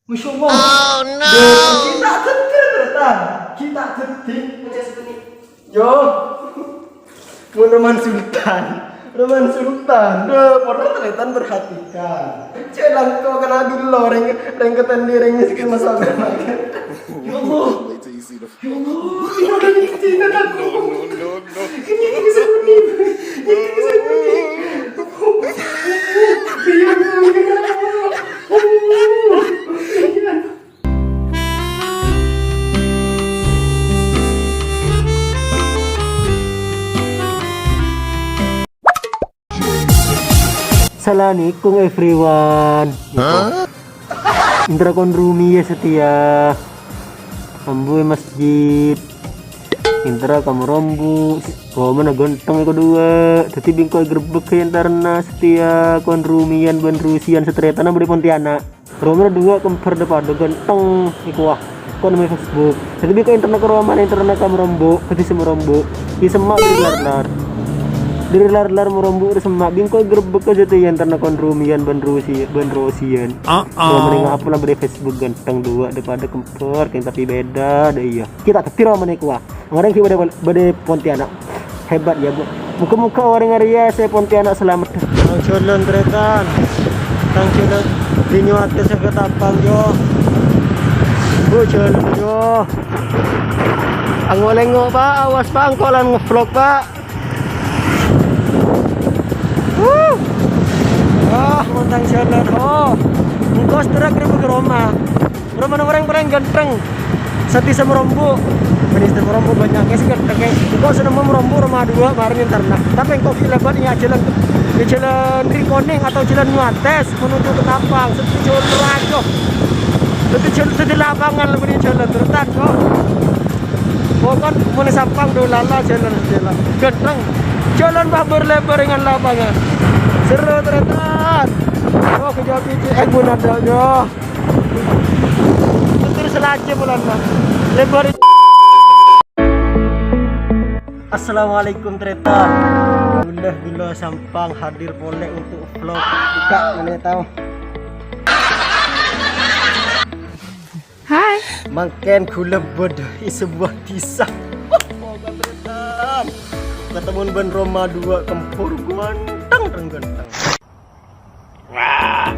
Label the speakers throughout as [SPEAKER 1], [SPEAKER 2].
[SPEAKER 1] Masya Allah. Oh no. Kita tetir ternyata. Kita tetir. Macam seperti yo. Mun Roman Sultan. Roman Sultan. Pernah ternyata perhatikan. Celang kau kena dulu reng ketendireng miskin masalah. Ya Allah. Ya Allah. Ini udah nyikin aku. No. Ini seperti. Ini seperti.
[SPEAKER 2] Assalamualaikum everyone. Indra Konrumi ya setia. Ambu masjid. Indra kamu rombu. Kau mana gontong kedua. Tadi bingkoi gerbek ke interna setia Konrumian ben Rusian setretana beri Pontianak. Romana dua kempar depan gontong iku wah. Kau namanya Facebook. Tadi bingkoi interna ke Roman interna kamu rombu. Tadi semua rombu. Di semak dari lar. Dari lar merombu semak bingkoi gerbek aja tuh yang interna Konrumian ben Rusian. Mending apa lah beri Facebook ganteng dua daripada kempar kayak tapi beda deh iya. Kita ketir Roman iku wah. Orang kita bade Pontianak. Hebat ya bu. Muka-muka orang Arya saya Pontianak selamat. Tang culun keretan. Tang culun dinyuat ke seketapang jo. Bu culun jo. Angolengok pak, awas pak angkolan ngevlog pak. Montang culun. Engkau setelah kerja ke Roma. Roma orang ganteng. Sati sama rombu. Minister merombo banyaknya sih kayak kok seneng merombo rumah dua kemarin internet tapi kok lebat ini jalan Rikoning atau jalan Nuantes menuju ke Tampang jalan Rajo itu jalan lapangan lebih jalan terutan kok kan mau sampang dulu lala jalan ganteng jalan berlebar dengan lapangan seru terutan kejauh biji bunadanya terus selagi bulan mah lebar. Assalamualaikum tretan. Alhamdulillah sampang hadir boleh untuk vlog buka mana tahu.
[SPEAKER 3] Hai.
[SPEAKER 2] Makan kula berdai sebuah kisah. Moga tretan. Ketemu ben Roma dua kempur ganteng. Wah.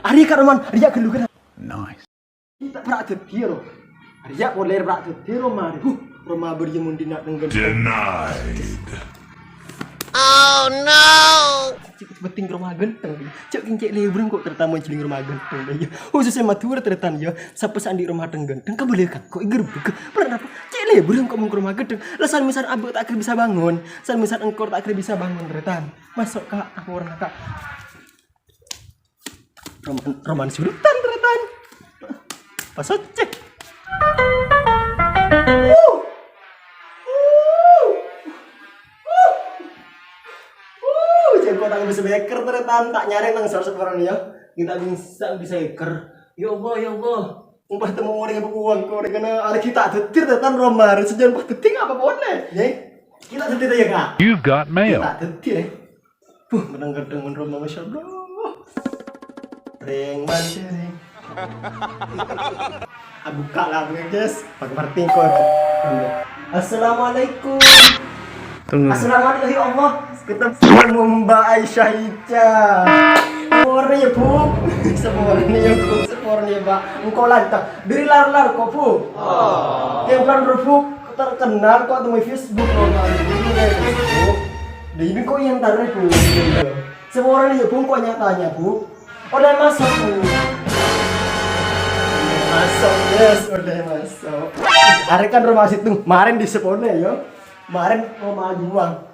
[SPEAKER 2] Ari Kak Roman, Arya gelu kan. Nice. Kita berat tiro. Arya boleh berat tiro mah. Roma berjemun dina dengan.
[SPEAKER 4] Denied.
[SPEAKER 3] Oh no.
[SPEAKER 2] Cik beting rumah genteng. Cik kincek lebreng kok tertamu ciling rumah genteng ya. Khususnya matur tertan ya. Sapa sandi rumah genteng ka boleh kan kok gerbek. Pernah apa? Cik lebreng kok mau ke rumah genteng. Lah san misal abang tak bisa bangun. San misal engkor tak bisa bangun tertan. Masuk Kak aku orang Kak. Roman Sultan ternyata pas cek cek kok tak bisa beker ternyata tak nyari nang seorang ya kita bisa beker ya Allah umpah temu orang yang berkuang kau kena ada kita tetir ternyata Roman sejauh pas teting apa boleh ya kita tetir ya Kak
[SPEAKER 4] You've got mail.
[SPEAKER 2] kita tetir
[SPEAKER 1] Menang-gedeng rumah Masya Allah. Ring mancing. Buka lah guys. Pakai marting kok. Assalamualaikum.
[SPEAKER 2] Tunggu.
[SPEAKER 1] Assalamualaikum ya Allah. Kita bertemu Mbak Aisyah Ica. Semua ya Bu. Semua ya Bu. Semua ya Mbak. Engkau lantak. Beri lar-lar kok Bu. Yang kan Bu terkenal kok di Facebook. Ini kok yang tarik Bu. Semua orang ya Bu kok nyatanya Bu. Udah masuk Bu. Masuk yes, udah masuk. Hari kan rumah situ. Kemarin di Sepone ya. Kemarin rumah juang.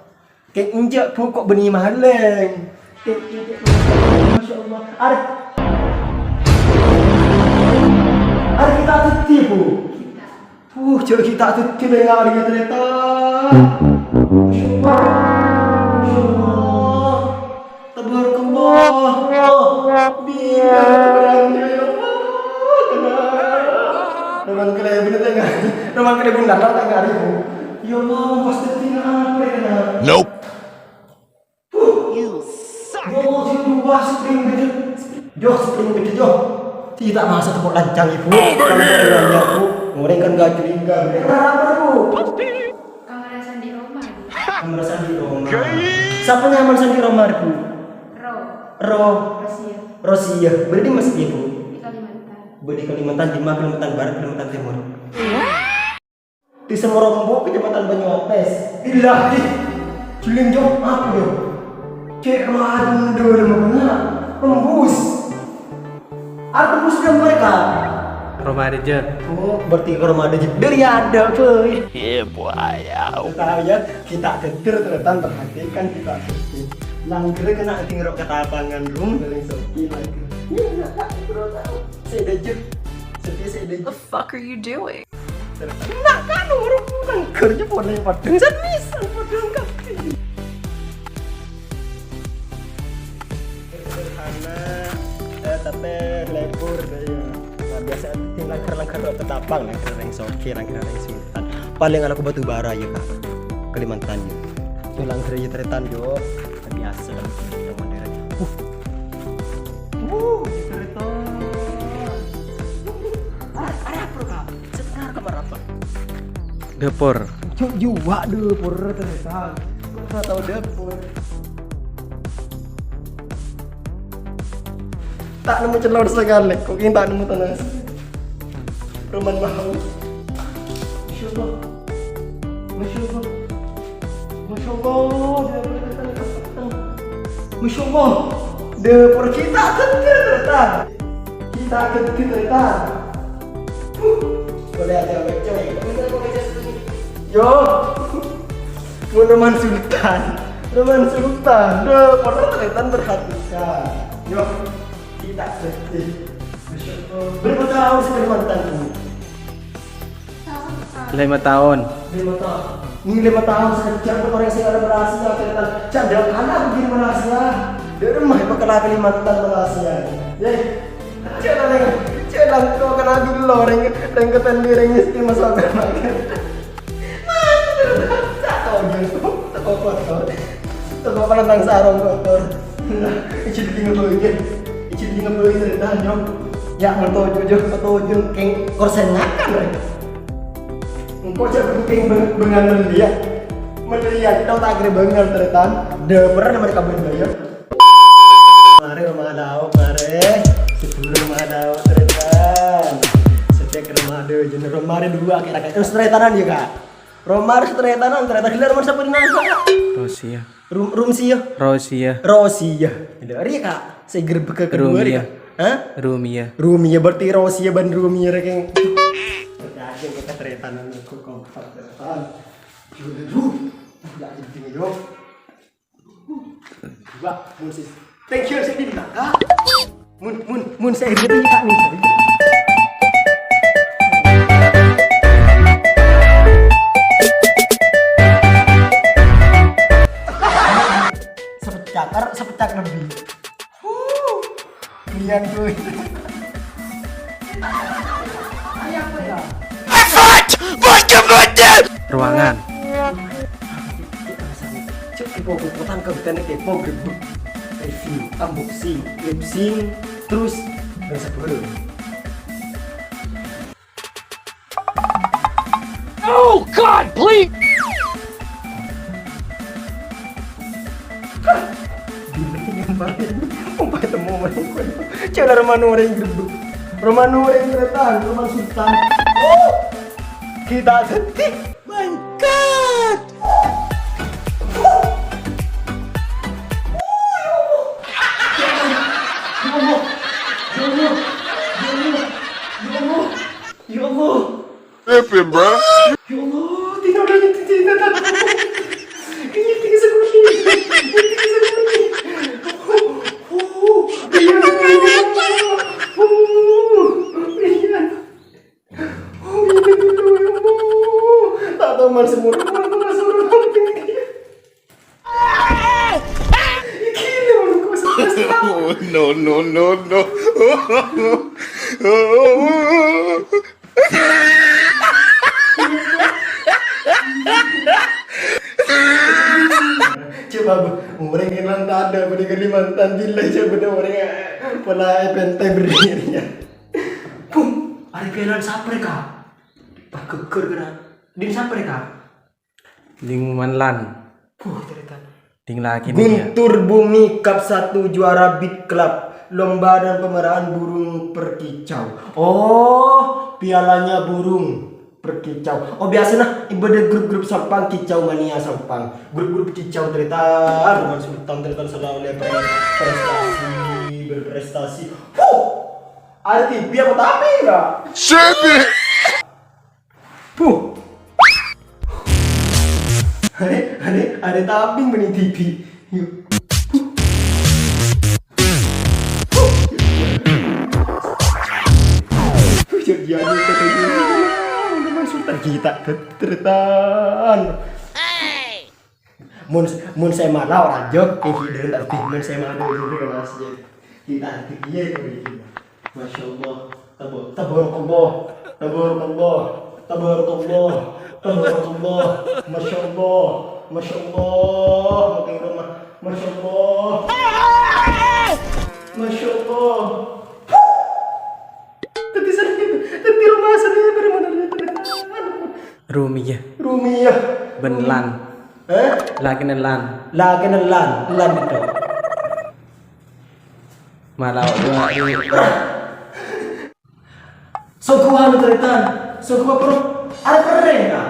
[SPEAKER 1] Kayak injak Bu kok benih maleng. Kayak injak. Masya Allah. Hari kita tuti Bu. Coba kita tuti dengan hari ternyata. Tabarakallah. Roman kedai bener enggak? Roman kedai bener enggak hari Bu? Ya Allah, pasti tina apa ya?
[SPEAKER 3] Nope.
[SPEAKER 1] You suck. Yo, dua spring gitu. Jo, spring gitu Jo. Tidak masuk kok lancang Ibu. Kalau berani Bu, ngoreng kan enggak curiga. Kenapa Bu?
[SPEAKER 4] Kamar Sandi Roma.
[SPEAKER 1] Kamar Sandi Roma. Siapa nyaman Sandi Roma Bu?
[SPEAKER 4] Rosia.
[SPEAKER 1] Rosia. Berarti masih Ibu.
[SPEAKER 4] Di Kalimantan.
[SPEAKER 1] Di Kalimantan Timur, Kalimantan Barat, Kalimantan Timur. Di Semarombo, Kecamatan Banyuwangi. Ilahi, Cilin Jo, apa yo? Cek madu dulu mana? Tembus. Tembus ke mereka.
[SPEAKER 2] Remaja.
[SPEAKER 1] Oh, berarti ke Ramadan dari ada boy.
[SPEAKER 3] Yeah, boy.
[SPEAKER 1] Tahu ya, kita ketir ternyata perhatikan kita. Langgar kena tinggal ketapangan rum dari sopi lagi. Iya, tak perlu tahu. Saya dejek. Saya dejek.
[SPEAKER 5] The fuck are you doing?
[SPEAKER 1] Nak kan orang bukan kerja boleh padang sanisan padang kaki. Sederhana, tapi lebur daya. Nah, biasa tinggal langkar ketapang, langkar yang soki, langkar yang sultan. Paling aku batu bara ya kak, Kalimantan ya. Tulang kerja teretan jo, biasa dalam kehidupan modern. Teretan. Ada apa kak? Sebenarnya kamar apa?
[SPEAKER 2] Dapur.
[SPEAKER 1] Juga dapur teretan. Nggak tahu dapur. Tak nemu celor sekali, kok ini tak nemu tanah. Roman mau. Masya Allah. Masya Allah. Masya Allah. Masya Allah. Dapur kita ketir teretan. Kita ketir teretan. Boleh aja coy. Yo. Roman Sultan. Roman Sultan. Dapur teretan perhatikan. Yo. Kita sedih. Berapa tahun sih Kalimantan ini?
[SPEAKER 2] 5 tahun.
[SPEAKER 1] 5 tahun. Ini 5 tahun sejak orang yang ada Malaysia Kalimantan. Cadang kalah begini Malaysia. Di rumah bakal Kalimantan Malaysia. Jadi, cadang kau kena dulu orang ketan diri mesti masuk ke makan. Tak tahu je. Tak kotor. Tak apa tentang sarung kotor. Icip tinggal begini. Icip tinggal begini dah jom. Ya menuju keng korsen ngakan. Engkau cakap keng bengan melihat tahu tak kira bengan teretan. Pernah mereka berbayar. Mari rumah daun mari. Sebelum rumah daun teretan. Setiap rumah daun jenis rumah ada 2 kira-kira. Terus teretanan juga. Rumah teretanan ternyata gila rumah siapa di mana?
[SPEAKER 2] Rosia.
[SPEAKER 1] Rumsia. Rosia. Dari kak. Saya gerbek ke kedua dia. Hah? Rumia berarti Rosia ban Rumia rekeng. Jadi kita teretanan aku kompak teretan. Aduh. Enggak jadi yo. Wah, musis. Thank you sedih kak. Mun saya beri kak nih. Sepecak lebih. Lian tuh.
[SPEAKER 3] What? Bocah-bocah!
[SPEAKER 2] Ruangan.
[SPEAKER 1] Kepo-kepotan kebetulan kepo grebek review, unboxing, lip sync, terus rasa dulu.
[SPEAKER 3] Oh God, please!
[SPEAKER 1] Umpa ketemu mereka. Cila Romano orang grebek. Romano orang keretaan, Roman Sultan. Kita detik. My God. Ya Allah.
[SPEAKER 3] Tripping, bro.
[SPEAKER 1] Ya Allah, tidak ada yang tidak ada. Kayaknya tiga sekundi. Tiga sekundi. Tak tahu mana semua orang masuk orang ini. Gila orang kau
[SPEAKER 3] Oh, no.
[SPEAKER 1] Coba orang yang lantai ada pada Kalimantan bila coba orang pola pentai berdirinya. Pum, ada kelan siapa mereka? Pak keker kena. Din siapa mereka?
[SPEAKER 2] Ding Manlan.
[SPEAKER 1] Cerita.
[SPEAKER 2] Ding lagi nih ya.
[SPEAKER 1] Guntur Bumi Cup 1 juara Beat Club. Lomba dan pemerahan burung perkicau. Oh, pialanya burung perkicau. Oh, biasanya ibadah grup-grup sampang kicau mania sampang. Grup-grup kicau cerita Roman Sultan cerita selalu berprestasi. Ada TV apa tapi enggak?
[SPEAKER 3] Tripping!
[SPEAKER 1] Puh. Ada taping benih TV. Yuk. Jadi memang Sultan kita tertan. Mun saya malah orang jok video tapi mun saya malah juga kan asli. Kita dia itu. Masya Allah. Tabarakallah. Masya Allah. Masya Allah. Tadi rumah saya bagaimana Rumiyah.
[SPEAKER 2] Benlan. Lagi nelan.
[SPEAKER 1] Lan itu.
[SPEAKER 2] Malau dua.
[SPEAKER 1] Sokuhan teritan. Soku apa? Ada keren kan?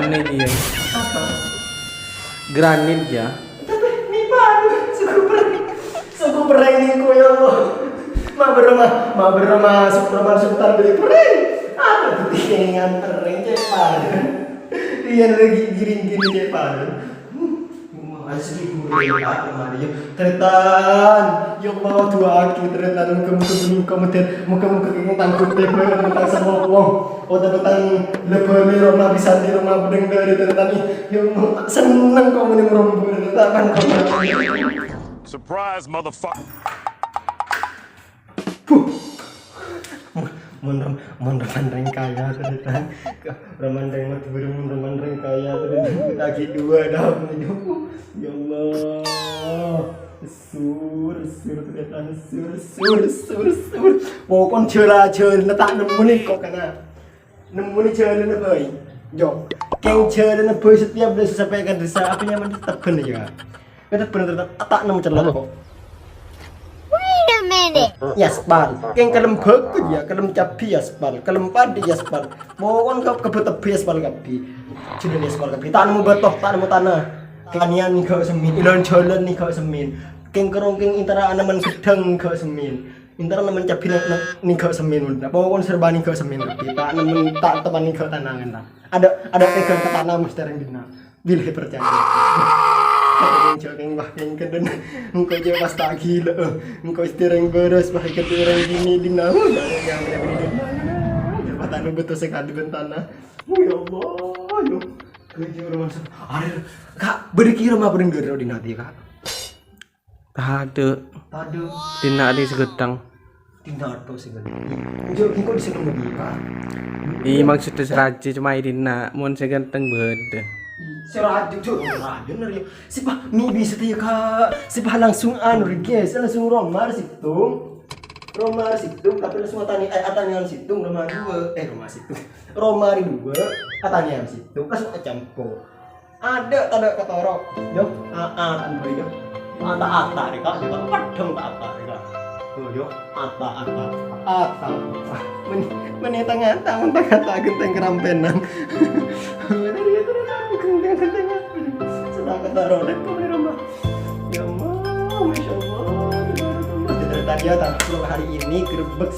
[SPEAKER 2] Ini dia.
[SPEAKER 1] Apa?
[SPEAKER 2] Granit ya.
[SPEAKER 1] Tapi ni baru suku pereng ni ko ya Allah. Ma berama Roman Sultan beli pereng. Apa tu tingan pereng cepat. Dia lagi giring-giring cepat. Asli gurih ya Maria. Tretan, ya Allah tua aku tretan muka kenging tangkut tepe tentang sama wong. Oh tentang lebih rumah bisa di rumah bedeng dari tretan ini. Ya Allah seneng kau meni merombo tretan kau.
[SPEAKER 3] Surprise, motherfucker.
[SPEAKER 1] Mandreng kaya tretan. Ramandreng mati burung ramandreng kaya tretan. Kaki dua dah menuju. Ya Allah. Sur tretan sur. Pokon cela letak nemu ni kau kena. Nemu ni cela ni boy. Jom. Keng cela ni boy setiap dia sampaikan desa apa yang mantap kena juga. Kata benar tak nemu cela kok.
[SPEAKER 5] Wait a minute.
[SPEAKER 1] Yaspal, keng kalem bek ya, kalem capi yaspal, kalem padi yaspal. Pokon kau kebetup yaspal kapi. Cuma yaspal kapi. Tak nemu batoh, tak nemu tanah. Kanian ni kau semin, ilon jolan ni kau semin. Keng kerong keng intara anaman sedang kau semin. Intara anaman capi ni kau semin. Pokon serba ni kau semin kapi. Tak nemu tak teman ni kau tanangan lah. Ada pegang ke tanah mesti orang dina. Bila percaya. Keng bah keng keden. Engkau je pas tak gila. Engkau istireng beres bah kedurang gini dina. Yang benar. Patah betul sekali bentana. Ya Allah, yo. Kerja rumah ada kak berkira mah pernah dulu di nanti kak
[SPEAKER 2] Tade.
[SPEAKER 1] tadi
[SPEAKER 2] Tina di segedang.
[SPEAKER 1] tidak tahu sih kan jauh kau di sini lagi kak
[SPEAKER 2] Iya maksudnya seraji cuma Dina. Mun seganteng beda.
[SPEAKER 1] Seraju tuh, raju nari. Sipah mibi setia kak. Sipah langsung anu guys, langsung romar situng. Romar situng, tapi langsung atanian situng romar dua. Romar situng. Romar dua, atanian situng. Langsung campur. Ada ketorok. Yo, kan beli yo. Ata deh kak, kita padang ata deh kak. Tuh yo, ata. Meni tengah genteng kerampenan. Genteng sedang ketorok deh kok di rumah. Ya Allah, masya Allah. Tadi ya hari ini gerbek